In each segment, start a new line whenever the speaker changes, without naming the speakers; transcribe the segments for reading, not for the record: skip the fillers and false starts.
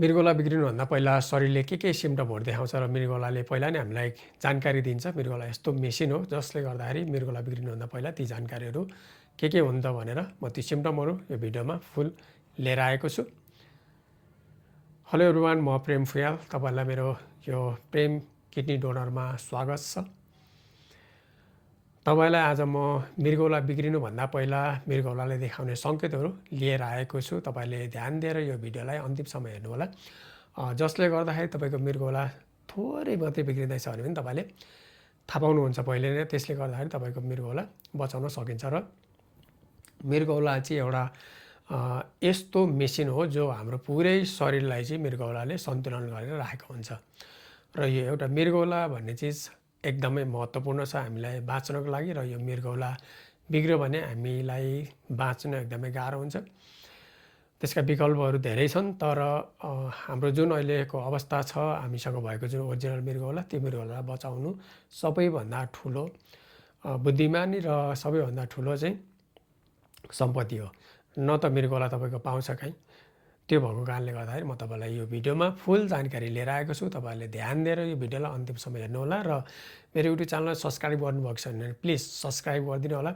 मृगौला बिग्रिनुभन्दा पहिला शरीरले के सिम्टमहरू देखाउँछ र मृगौलाले पहिला नै हामीलाई जानकारी दिन्छ। मृगौला यस्तो मेसिन हो जसले गर्दाखेरि मृगौला बिग्रिनुभन्दा पहिला ती जानकारीहरू के हुन्छ भनेर म ती सिम्टमहरू यो भिडियोमा फुल लिएर आएको छु। हेलो एभ्रिवान, म प्रेम फुयाल। तपाईँहरूलाई मेरो यो प्रेम किडनी डोनरमा स्वागत छ। तपाईँलाई आज म मृगौला बिग्रिनुभन्दा पहिला मृगौलाले देखाउने सङ्केतहरू लिएर आएको छु। तपाईँले ध्यान दिएर यो भिडियोलाई अन्तिमसम्म हेर्नु होला, जसले गर्दाखेरि तपाईँको मृगौला थोरै मात्रै बिग्रिँदैछ भने पनि तपाईँले थाहा पाउनुहुन्छ पहिले नै। त्यसले गर्दाखेरि तपाईँको मृगौला बचाउन सकिन्छ। र मृगौला चाहिँ एउटा यस्तो मेसिन हो जो हाम्रो पुरै शरीरलाई चाहिँ मृगौलाले सन्तुलन गरेर राखेको हुन्छ। र यो एउटा मृगौला भन्ने चिज एकदमै महत्त्वपूर्ण छ हामीलाई बाँच्नको लागि। र यो मृगौला बिग्रियो भने हामीलाई बाँच्न एकदमै गाह्रो हुन्छ। त्यसका विकल्पहरू धेरै छन्, तर हाम्रो जुन अहिलेको अवस्था छ, हामीसँग भएको जुन ओरिजिनल मृगौला, त्यो मृगौलालाई बचाउनु सबैभन्दा ठुलो बुद्धिमानी र सबैभन्दा ठुलो चाहिँ सम्पत्ति हो। न त मृगौला तपाईँको पाउँछ कहीँ। त्यो भएको कारणले गर्दाखेरि म तपाईँलाई यो भिडियोमा फुल जानकारी लिएर आएको छु। तपाईँहरूले ध्यान दिएर यो भिडियोलाई अन्तिमसम्म हेर्नु होला र मेरो युट्युब च्यानललाई सब्सक्राइब गर्नुभएको छ भने प्लिज सब्सक्राइब गरिदिनु होला,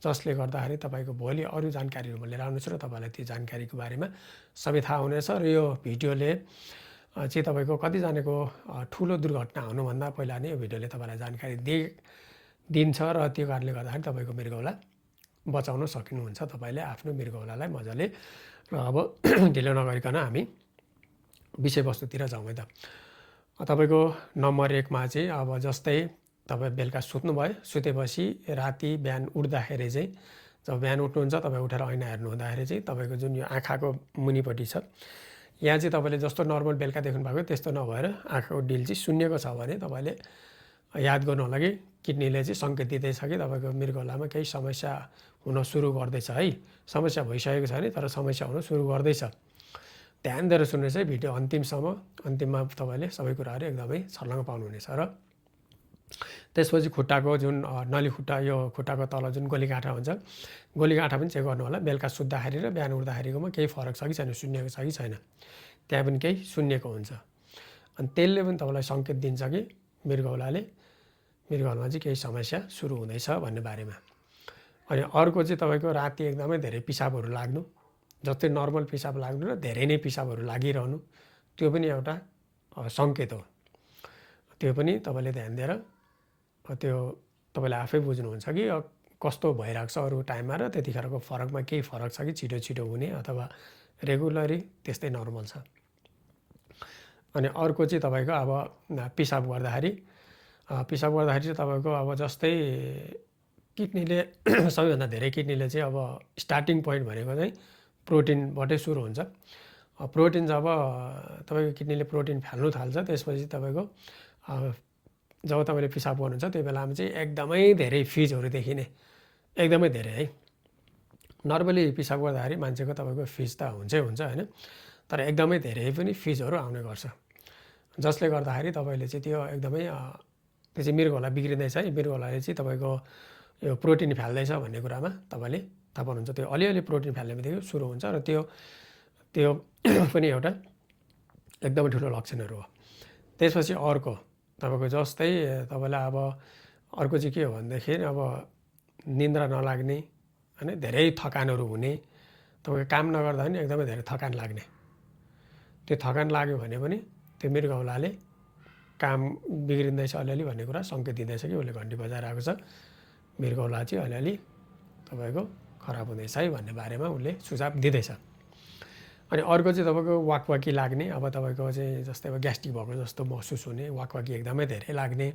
जसले गर्दाखेरि तपाईँको भोलि अरू जानकारीहरू म लिएर आउनेछु र तपाईँलाई त्यो जानकारीको बारेमा सबै थाहा हुनेछ। र यो भिडियोले चाहिँ तपाईँको कतिजनाको ठुलो दुर्घटना हुनुभन्दा पहिला नै यो भिडियोले तपाईँलाई जानकारी दिन्छ र त्यो कारणले गर्दाखेरि तपाईँको मृगौला बचाउन सक्नुहुन्छ तपाईँले आफ्नो मृगौलालाई मजाले। र अब ढिलो नगरिकन हामी विषयवस्तुतिर जाउँ है त। तपाईँको नम्बर 1 मा चाहिँ अब जस्तै तपाईँ बेलुका सुत्नुभयो, सुतेपछि राति बिहान उठ्दाखेरि चाहिँ जब बिहान उठ्नुहुन्छ तपाईँ उठेर ऐना हेर्नु हुँदाखेरि चाहिँ तपाईँको जुन यो आँखाको मुनिपट्टि छ, यहाँ चाहिँ तपाईँले जस्तो नर्मल बेलुका देख्नु भएको त्यस्तो नभएर आँखाको डिल चाहिँ सुन्निएको छ भने तपाईँले याद गर्नु होला कि किडनीले चाहिँ सङ्केत दिँदैछ कि तपाईँको मृगौलामा केही समस्या हुन सुरु गर्दैछ है। समस्या भइसकेको छ भने तर समस्या हुन सुरु गर्दैछ। ध्यान दिएर सुन्नुहोस् है भिडियो अन्तिमसम्म। अन्तिममा तपाईँले सबै कुराहरू एकदमै छर्लङ्ग पाउनुहुनेछ। र त्यसपछि खुट्टाको जुन नली खुट्टा, यो खुट्टाको तल जुन गोलीगाँठा हुन्छ, गोलीगाँठा पनि चेक गर्नु होला। बेलुका सुत्दाखेरि र बिहान उठ्दाखेरिकोमा केही फरक छ कि छैन, सुन्निएको छ कि छैन, त्यहाँ पनि केही सुन्निएको हुन्छ। अनि त्यसले पनि तपाईँलाई सङ्केत दिन्छ कि मृगौलामा चाहिँ केही समस्या सुरु हुँदैछ भन्ने बारेमा। अनि अर्को चाहिँ तपाईँको राति एकदमै धेरै पिसाबहरू लाग्नु, जस्तै नर्मल पिसाब लाग्नु र धेरै नै पिसाबहरू लागिरहनु, त्यो पनि एउटा सङ्केत हो। त्यो पनि तपाईँले ध्यान दिएर त्यो तपाईँले आफै बुझ्नुहुन्छ कि कस्तो भइरहेको छ अरू टाइममा र त्यतिखेरको फरकमा केही फरक छ कि छिटो हुने अथवा रेगुलरी त्यस्तै नर्मल छ। अनि अर्को चाहिँ तपाईँको अब पिसाब गर्दाखेरि चाहिँ तपाईँको अब जस्तै किडनीले सबैभन्दा धेरै किडनीले चाहिँ अब स्टार्टिङ पोइन्ट भनेको चाहिँ प्रोटिनबाटै सुरु हुन्छ। प्रोटिन जब तपाईँको किडनीले प्रोटिन फाल्नु थाल्छ, त्यसपछि तपाईँको जब तपाईँले पिसाब गर्नुहुन्छ त्यो बेलामा चाहिँ एकदमै धेरै फिजहरू देखिने, एकदमै धेरै है। नर्मली पिसाब गर्दाखेरि मान्छेको तपाईँको फिज त हुन्छ होइन, तर एकदमै धेरै पनि फिजहरू आउने गर्छ, जसले गर्दाखेरि तपाईँले चाहिँ त्यो एकदमै त्यो चाहिँ मृगौला बिग्रिँदैछ है। मृगौलाले चाहिँ तपाईँको यो प्रोटिन फाल्दैछ भन्ने कुरामा तपाईँले थाहा पाउनुहुन्छ। त्यो अलिअलि प्रोटिन फाल्ने बित्तिकै सुरु हुन्छ र त्यो पनि एउटा एकदमै ठुलो लक्षणहरू हो। त्यसपछि अर्को तपाईँको जस्तै तपाईँलाई अब अर्को चाहिँ के हो भनेदेखि अब निन्द्रा नलाग्ने होइन, धेरै थकानहरू हुने, तपाईँको काम नगर्दा पनि एकदमै धेरै थकान लाग्ने। त्यो थकान लाग्यो भने पनि त्यो मृगौलाले काम बिग्रिँदैछ अलिअलि भन्ने कुरा सङ्केत दिँदैछ कि उसले घन्टी बजाइरहेको छ, मृगौला चाहिँ अलिअलि तपाईँको खराब हुँदैछ है भन्ने बारेमा उसले सुझाव दिँदैछ। अनि अर्को चाहिँ तपाईँको वाकवाकी लाग्ने, अब तपाईँको चाहिँ जस्तै अब ग्यास्ट्रिक भएको जस्तो महसुस हुने, वाकवाकी एकदमै धेरै लाग्ने,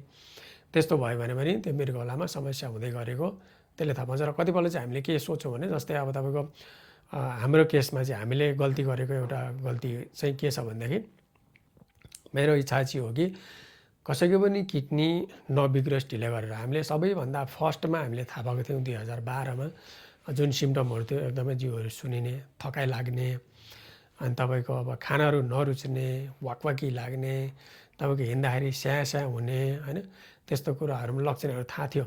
त्यस्तो भयो भने पनि त्यो मृगौलामा समस्या हुँदै गरेको त्यसले थाहा पाउँछ। र कतिपल्ट चाहिँ हामीले के सोच्छौँ भने जस्तै अब तपाईँको हाम्रो केसमा चाहिँ हामीले गल्ती गरेको एउटा गल्ती चाहिँ के छ भनेदेखि, मेरो इच्छा चाहिँ हो कि कसैको पनि किडनी नबिग्रोस् ढिलो गरेर। हामीले सबैभन्दा फर्स्टमा हामीले थाहा पाएको थियौँ 2012मा जुन सिम्टमहरू थियो, एकदमै जिउहरू सुनिने, थकाइ लाग्ने, अनि तपाईँको अब खानाहरू नरुच्ने, वाकवाकी लाग्ने, तपाईँको हिँड्दाखेरि स्याँ हुने होइन, त्यस्तो कुराहरू लक्षणहरू थाहा थियो।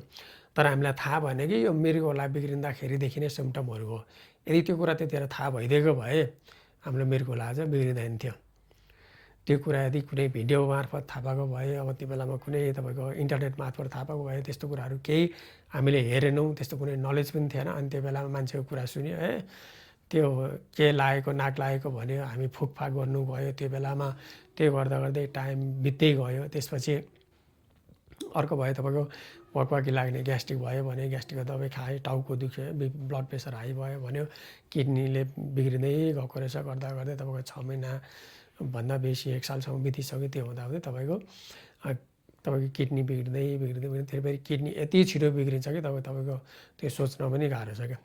तर हामीलाई थाहा भने कि यो मृगौला बिग्रिँदाखेरिदेखि नै सिम्टमहरू हो। यदि त्यो कुरा त्यतिखेर थाहा भइदिएको भए हाम्रो मृगौला आज बिग्रिँदैन थियो। त्यो कुरा यदि कुनै भिडियो मार्फत थाहा पाएको भए अब त्यो बेलामा कुनै तपाईँको इन्टरनेट मार्फत थाहा पाएको भए त्यस्तो कुराहरू केही हामीले हेरेनौँ, त्यस्तो कुनै नलेज पनि थिएन। अनि त्यो बेलामा मान्छेको कुरा सुन्यो, त्यो के लागेको नाक लागेको भन्यो, हामी फुकफाक गर्नु भयो। त्यो बेलामा त्यो गर्दा गर्दै टाइम बित्दै गयो। त्यसपछि अर्को भयो तपाईँको वाकवाकी लाग्ने, ग्यास्ट्रिक भयो भने ग्यास्ट्रिकको दबाई खायो, टाउको दुख्यो, ब्लड प्रेसर हाई भयो भन्यो, किडनीले बिग्रिँदै गएको रहेछ। गर्दा गर्दै तपाईँको 6 महिनाभन्दा बेसी 1 सालसम्म बितिसक्यो। त्यो हुँदाहुँदै तपाईँको किडनी बिग्रिँदै फेरि किडनी यति छिटो बिग्रिन्छ कि तपाईँको त्यो सोच्न पनि गाह्रो छ क्या।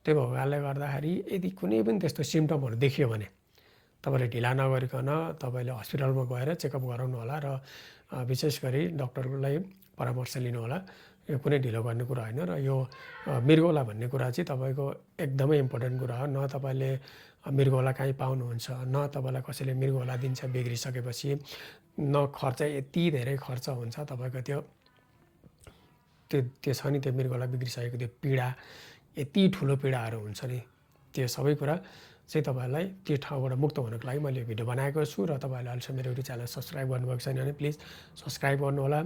त्यो भएको कारणले गर्दाखेरि यदि कुनै पनि त्यस्तो सिम्टमहरू देखियो भने तपाईँले ढिला नगरिकन तपाईँले हस्पिटलमा गएर चेकअप गराउनु होला र विशेष गरी डक्टरलाई परामर्श लिनु होला। यो कुनै ढिलो गर्ने कुरा होइन। र यो मृगौला भन्ने कुरा चाहिँ तपाईँको एकदमै इम्पोर्टेन्ट कुरा हो। न तपाईँले मृगौला कहीँ पाउनुहुन्छ, न तपाईँलाई कसैले मृगौला दिन्छ बिग्रिसकेपछि, न खर्च यति धेरै खर्च हुन्छ तपाईँको त्यो छ नि, त्यो मृगौला बिग्रिसकेको त्यो पीडा, यति ठुलो पीडाहरू हुन्छ नि। त्यो सबै कुरा चाहिँ तपाईँहरूलाई त्यो ठाउँबाट मुक्त हुनको लागि मैले भिडियो बनाएको छु। र तपाईँहरूले अहिलेसम्म मेरो युट्युब च्यानल सब्सक्राइब गर्नुभएको छैन भने प्लिज सब्सक्राइब गर्नुहोला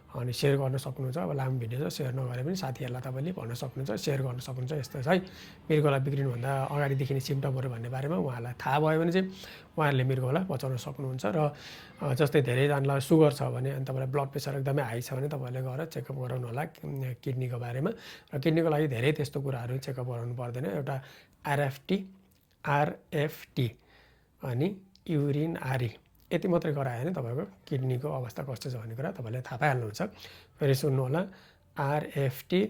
अनि सेयर गर्न सक्नुहुन्छ। अब लामो भिडियो छ, सेयर नगरे पनि साथीहरूलाई तपाईँले भन्न सक्नुहुन्छ, सेयर गर्न सक्नुहुन्छ। यस्तो छ है, मृगौला बिग्रिनुभन्दा अगाडि देखिने सिम्टमहरू भन्ने बारेमा उहाँहरूलाई थाहा भयो भने चाहिँ उहाँहरूले मृगौला बचाउन सक्नुहुन्छ। र जस्तै धेरैजनालाई सुगर छ भने अनि तपाईँलाई ब्लड प्रेसर एकदमै हाई छ भने तपाईँले गएर चेकअप गराउनु होला किडनीको बारेमा। र किडनीको लागि धेरै त्यस्तो कुराहरू चेकअप गराउनु पर्दैन। एउटा आरएफटी अनि युरिन आरी यति मात्रै गरायो भने तपाईँको किडनीको अवस्था कस्तो छ भन्ने कुरा तपाईँले थाहा पाइहाल्नुहुन्छ। फेरि सुन्नु होला, आरएफटी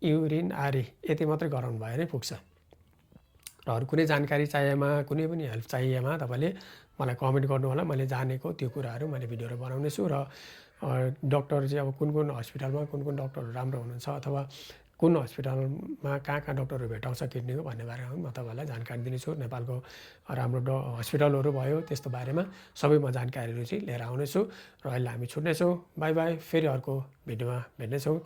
युरिन आरी यति मात्रै गराउनु भयो भने पुग्छ। र अरू कुनै जानकारी चाहिएमा, कुनै पनि हेल्प चाहिएमा तपाईँले मलाई कमेन्ट गर्नु होला। मैले जानेको त्यो कुराहरू मैले भिडियोहरू बनाउने छु। र डक्टर चाहिँ अब कुन हस्पिटलमा कुन डक्टरहरू राम्रो हुनुहुन्छ अथवा कुन हस्पिटलमा कहाँ डक्टरहरू भेटाउँछ किडनीको भन्ने बारेमा म तपाईँलाई जानकारी दिनेछु। नेपालको राम्रो हस्पिटलहरू भयो त्यस्तो बारेमा सबै म जानकारीहरू चाहिँ लिएर आउनेछु। र अहिले हामी छुट्नेछौँ। By by. फेरि अर्को भिडियोमा भेट्नेछौँ।